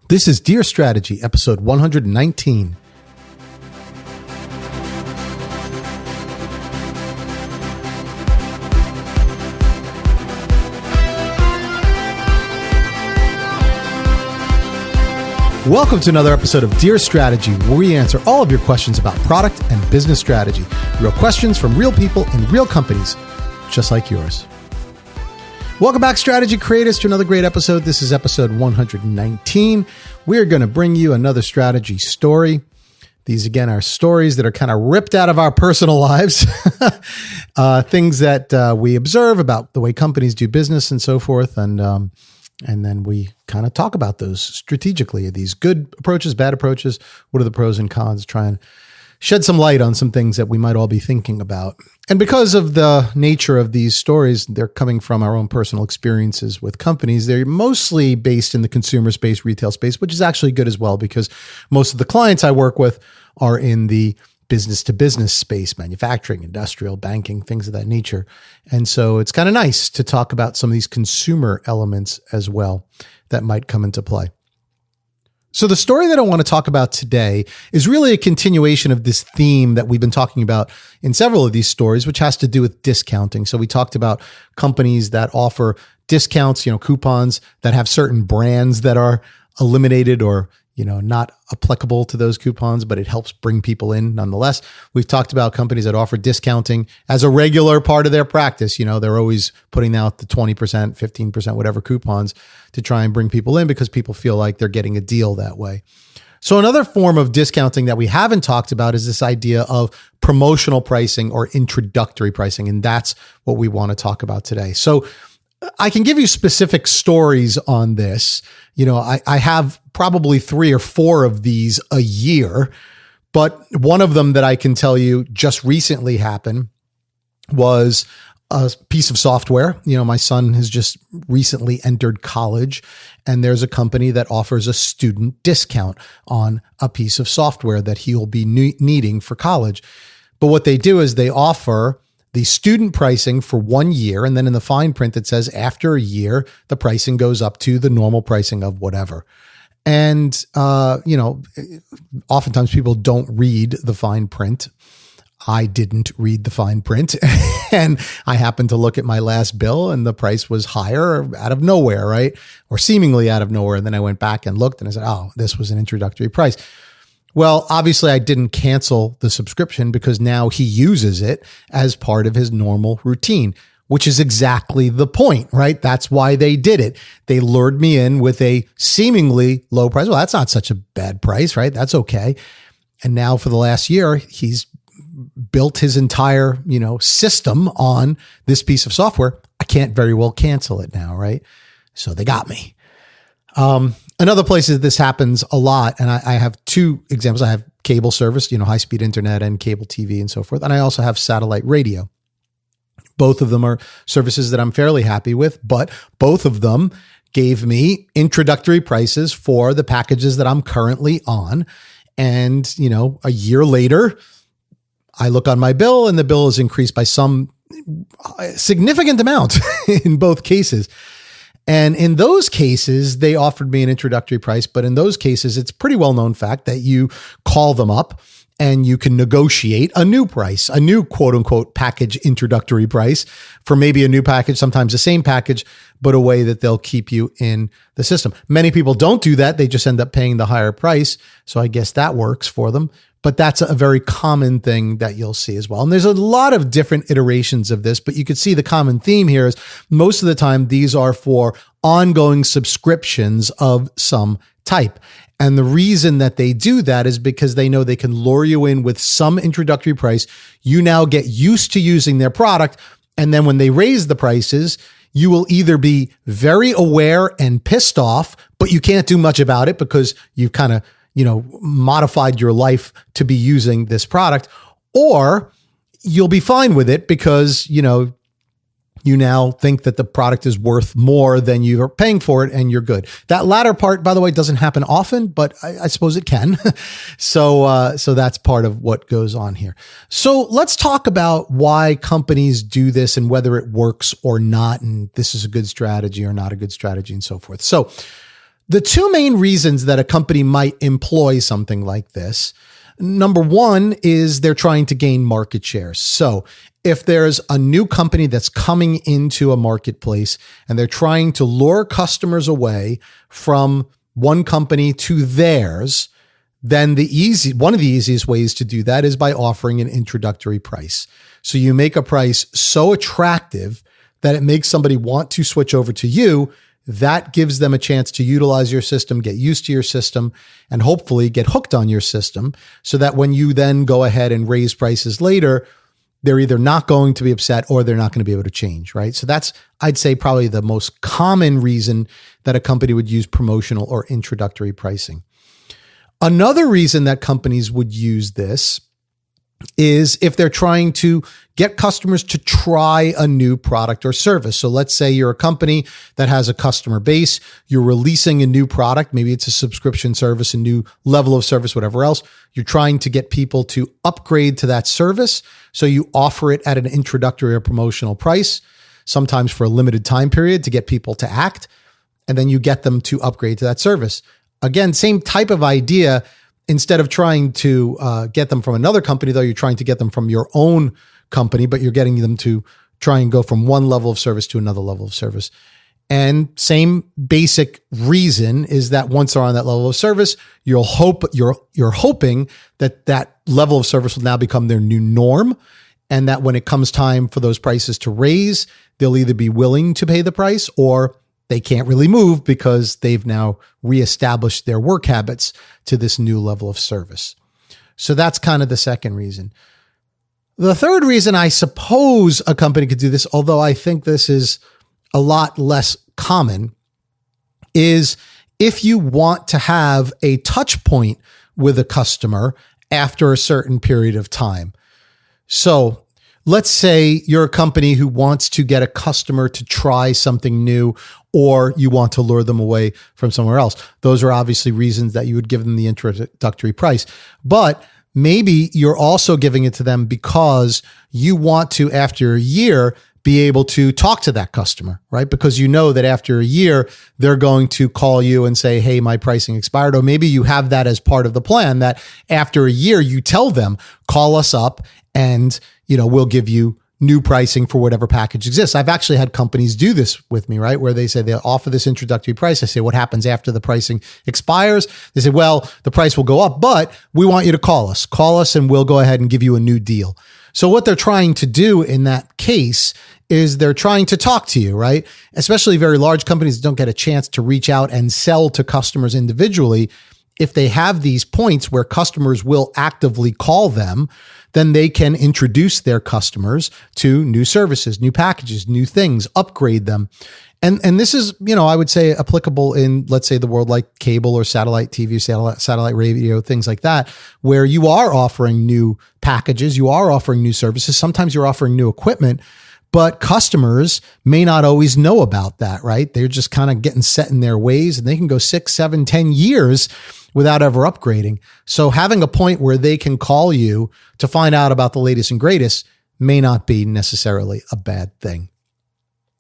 This is Dear Strategy, episode 119. Welcome to another episode of Dear Strategy, where we answer all of your questions about product and business strategy. Real questions from real people in real companies, just like yours. Welcome back, strategy creators, to another great episode. This is episode 119. We are going to bring you another strategy story. These, again, are stories that are kind of ripped out of our personal lives, things that we observe about the way companies do business and so forth. And then we kind of talk about those strategically. These good approaches, bad approaches, what are the pros and cons, try and shed some light on some things that we might all be thinking about. And because of the nature of these stories, they're coming from our own personal experiences with companies. They're mostly based in the consumer space, retail space, which is actually good as well, because most of the clients I work with are in the business to business space, manufacturing, industrial, banking, things of that nature. And so it's kind of nice to talk about some of these consumer elements as well that might come into play. So the story that I want to talk about today is really a continuation of this theme that we've been talking about in several of these stories, which has to do with discounting. So we talked about companies that offer discounts, coupons that have certain brands that are eliminated or not applicable to those coupons, but it helps bring people in nonetheless. We've talked about companies that offer discounting as a regular part of their practice. They're always putting out the 20%, 15%, whatever coupons to try and bring people in because people feel like they're getting a deal that way. So another form of discounting that we haven't talked about is this idea of promotional pricing or introductory pricing. And that's what we want to talk about today. So I can give you specific stories on this. I have probably 3 or 4 of these a year, but one of them that I can tell you just recently happened was a piece of software. My son has just recently entered college, and there's a company that offers a student discount on a piece of software that he'll be needing for college. But what they do is they offer the student pricing for 1 year. And then in the fine print, it says after a year, the pricing goes up to the normal pricing of whatever. And, oftentimes people don't read the fine print. I didn't read the fine print and I happened to look at my last bill and the price was higher out of nowhere, right? Or seemingly out of nowhere. And then I went back and looked and I said, oh, this was an introductory price. Well, obviously I didn't cancel the subscription because now he uses it as part of his normal routine, which is exactly the point, right? That's why they did it. They lured me in with a seemingly low price. Well, that's not such a bad price, right? That's okay. And now for the last year, he's built his entire, system on this piece of software. I can't very well cancel it now, right? So they got me. Another place that this happens a lot, and I have 2 examples. I have cable service, high-speed internet and cable TV and so forth. And I also have satellite radio. Both of them are services that I'm fairly happy with, but both of them gave me introductory prices for the packages that I'm currently on. And, a year later, I look on my bill and the bill is increased by some significant amount in both cases. And in those cases, they offered me an introductory price. But in those cases, it's pretty well-known fact that you call them up and you can negotiate a new price, a new quote-unquote package introductory price for maybe a new package, sometimes the same package, but a way that they'll keep you in the system. Many people don't do that. They just end up paying the higher price. So I guess that works for them. But that's a very common thing that you'll see as well. And there's a lot of different iterations of this, but you can see the common theme here is most of the time, these are for ongoing subscriptions of some type. And the reason that they do that is because they know they can lure you in with some introductory price. You now get used to using their product. And then when they raise the prices, you will either be very aware and pissed off, but you can't do much about it because you've kind of modified your life to be using this product, or you'll be fine with it because, you now think that the product is worth more than you're paying for it and you're good. That latter part, by the way, doesn't happen often, but I suppose it can. So that's part of what goes on here. So let's talk about why companies do this and whether it works or not. And this is a good strategy or not a good strategy and so forth. So The two main reasons that a company might employ something like this, number one is they're trying to gain market share. So if there's a new company that's coming into a marketplace and they're trying to lure customers away from one company to theirs, then one of the easiest ways to do that is by offering an introductory price. So you make a price so attractive that it makes somebody want to switch over to you. That gives them a chance to utilize your system, get used to your system, and hopefully get hooked on your system so that when you then go ahead and raise prices later, they're either not going to be upset or they're not going to be able to change, right? So that's, I'd say, probably the most common reason that a company would use promotional or introductory pricing. Another reason that companies would use this is if they're trying to get customers to try a new product or service. So let's say you're a company that has a customer base, you're releasing a new product, maybe it's a subscription service, a new level of service, whatever else. You're trying to get people to upgrade to that service. So you offer it at an introductory or promotional price, sometimes for a limited time period to get people to act, and then you get them to upgrade to that service. Again, same type of idea. Instead of trying to get them from another company, though, you're trying to get them from your own company, but you're getting them to try and go from one level of service to another level of service. And same basic reason is that once they're on that level of service, you're hoping that that level of service will now become their new norm, and that when it comes time for those prices to raise, they'll either be willing to pay the price or they can't really move because they've now reestablished their work habits to this new level of service. So that's kind of the second reason. The third reason I suppose a company could do this, although I think this is a lot less common, is if you want to have a touch point with a customer after a certain period of time. So let's say you're a company who wants to get a customer to try something new, or you want to lure them away from somewhere else. Those are obviously reasons that you would give them the introductory price. But maybe you're also giving it to them because you want to, after a year, be able to talk to that customer, right? Because you know that after a year, they're going to call you and say, hey, my pricing expired. Or maybe you have that as part of the plan that after a year, you tell them, call us up and, we'll give you new pricing for whatever package exists. I've actually had companies do this with me, right? Where they say they'll offer this introductory price. I say, what happens after the pricing expires? They say, well, the price will go up, but we want you to call us and we'll go ahead and give you a new deal. So what they're trying to do in that case is they're trying to talk to you, right? Especially very large companies don't get a chance to reach out and sell to customers individually. If they have these points where customers will actively call them, then they can introduce their customers to new services, new packages, new things, upgrade them. And this is, I would say applicable in, let's say, the world like cable or satellite TV, satellite radio, things like that, where you are offering new packages, you are offering new services. Sometimes you're offering new equipment, but customers may not always know about that, right? They're just kind of getting set in their ways and they can go 6, 7, 10 years without ever upgrading. So having a point where they can call you to find out about the latest and greatest may not be necessarily a bad thing.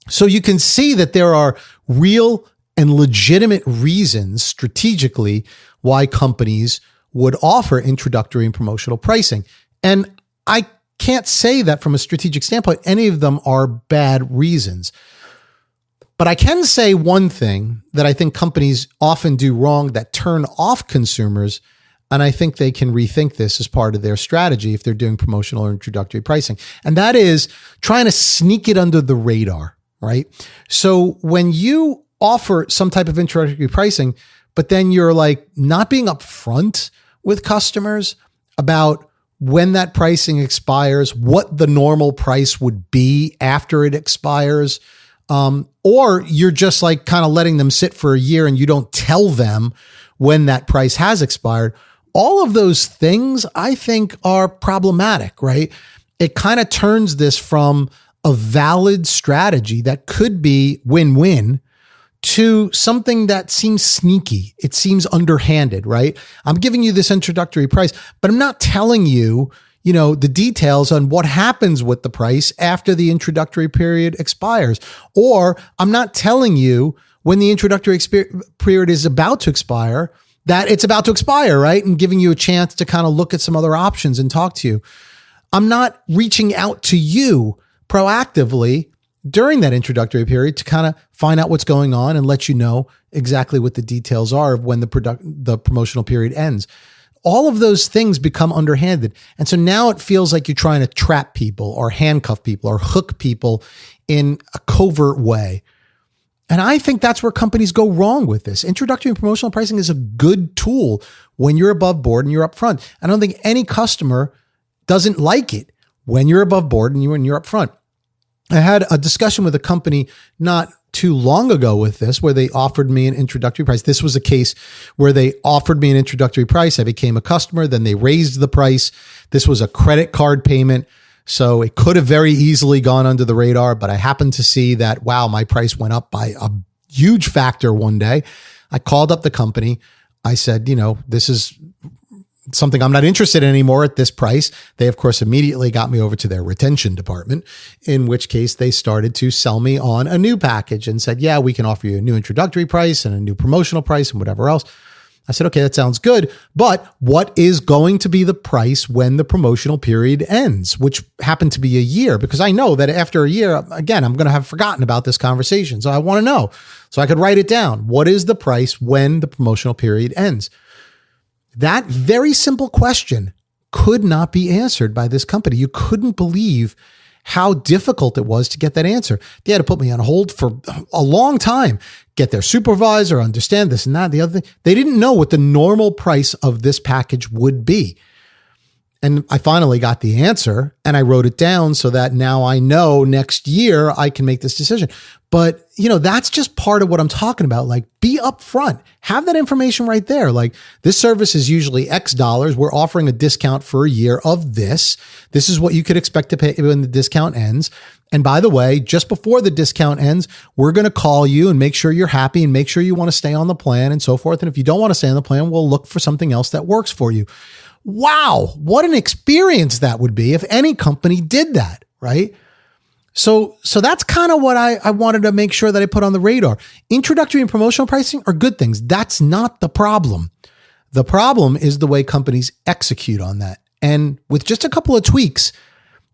So you can see that there are real and legitimate reasons strategically why companies would offer introductory and promotional pricing. And I can't say that from a strategic standpoint, any of them are bad reasons. But I can say one thing that I think companies often do wrong that turn off consumers, and I think they can rethink this as part of their strategy if they're doing promotional or introductory pricing. And that is trying to sneak it under the radar, right? So when you offer some type of introductory pricing, but then you're like not being upfront with customers about when that pricing expires, what the normal price would be after it expires, or you're just like kind of letting them sit for a year and you don't tell them when that price has expired. All of those things I think are problematic, right? It kind of turns this from a valid strategy that could be win-win to something that seems sneaky. It seems underhanded, right? I'm giving you this introductory price, but I'm not telling you, the details on what happens with the price after the introductory period expires. Or I'm not telling you when the introductory period is about to expire, that it's about to expire, right? And giving you a chance to kind of look at some other options and talk to you. I'm not reaching out to you proactively during that introductory period to kind of find out what's going on and let you know exactly what the details are of when the promotional period ends. All of those things become underhanded. And so now it feels like you're trying to trap people or handcuff people or hook people in a covert way. And I think that's where companies go wrong with this. Introductory and promotional pricing is a good tool when you're above board and you're upfront. I don't think any customer doesn't like it when you're above board and when you're upfront. I had a discussion with a company not too long ago with this, where they offered me an introductory price. This was a case where they offered me an introductory price. I became a customer. Then they raised the price. This was a credit card payment. So it could have very easily gone under the radar, but I happened to see that, wow, my price went up by a huge factor one day. I called up the company. I said, this is something I'm not interested in anymore at this price. They, of course, immediately got me over to their retention department, in which case they started to sell me on a new package and said, yeah, we can offer you a new introductory price and a new promotional price and whatever else. I said, okay, that sounds good. But what is going to be the price when the promotional period ends, which happened to be a year? Because I know that after a year, again, I'm going to have forgotten about this conversation. So I want to know so I could write it down. What is the price when the promotional period ends? That very simple question could not be answered by this company. You couldn't believe how difficult it was to get that answer. They had to put me on hold for a long time, get their supervisor, understand this and that, the other thing. They didn't know what the normal price of this package would be. And I finally got the answer and I wrote it down so that now I know next year I can make this decision. But, that's just part of what I'm talking about. Like, be upfront, have that information right there. Like, this service is usually X dollars. We're offering a discount for a year of this. This is what you could expect to pay when the discount ends. And by the way, just before the discount ends, we're going to call you and make sure you're happy and make sure you want to stay on the plan and so forth. And if you don't want to stay on the plan, we'll look for something else that works for you. Wow, what an experience that would be if any company did that, right? So that's kind of what I wanted to make sure that I put on the radar. Introductory and promotional pricing are good things. That's not the problem. The problem is the way companies execute on that. And with just a couple of tweaks,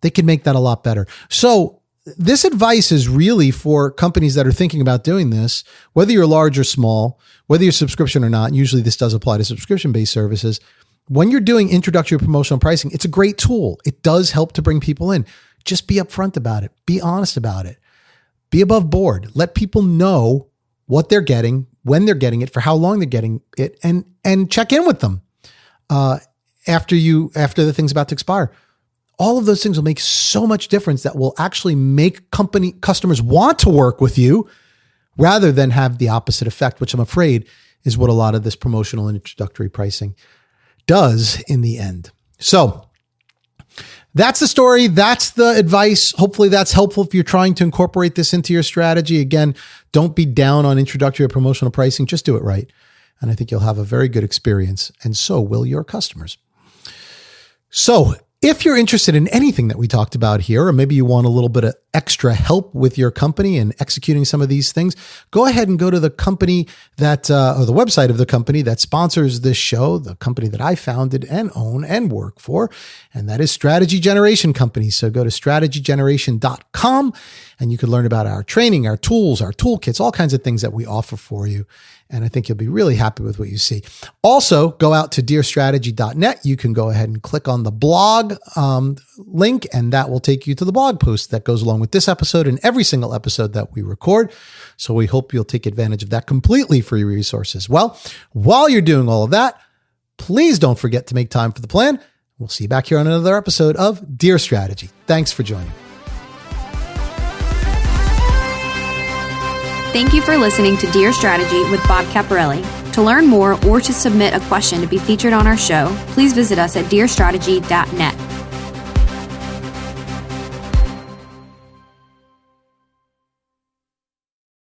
they can make that a lot better. So this advice is really for companies that are thinking about doing this, whether you're large or small, whether you're subscription or not. Usually this does apply to subscription-based services. When you're doing introductory promotional pricing, it's a great tool. It does help to bring people in. Just be upfront about it. Be honest about it. Be above board. Let people know what they're getting, when they're getting it, for how long they're getting it, and check in with them after the thing's about to expire. All of those things will make so much difference that will actually make customers want to work with you rather than have the opposite effect, which I'm afraid is what a lot of this promotional and introductory pricing does in the end. So that's the story. That's the advice. Hopefully that's helpful if you're trying to incorporate this into your strategy. Again, don't be down on introductory or promotional pricing. Just do it right. And I think you'll have a very good experience, and so will your customers. So if you're interested in anything that we talked about here, or maybe you want a little bit of extra help with your company and executing some of these things, go ahead and go to the company that, or the website of the company that sponsors this show, the company that I founded and own and work for, and that is Strategy Generation Company. So go to strategygeneration.com and you can learn about our training, our tools, our toolkits, all kinds of things that we offer for you. And I think you'll be really happy with what you see. Also, go out to dearstrategy.net. You can go ahead and click on the blog link, and that will take you to the blog post that goes along with this episode and every single episode that we record. So we hope you'll take advantage of that completely free resources. Well, while you're doing all of that, please don't forget to make time for the plan. We'll see you back here on another episode of Dear Strategy. Thanks for joining. Thank you for listening to Dear Strategy with Bob Caparelli. To learn more or to submit a question to be featured on our show, please visit us at dearstrategy.net.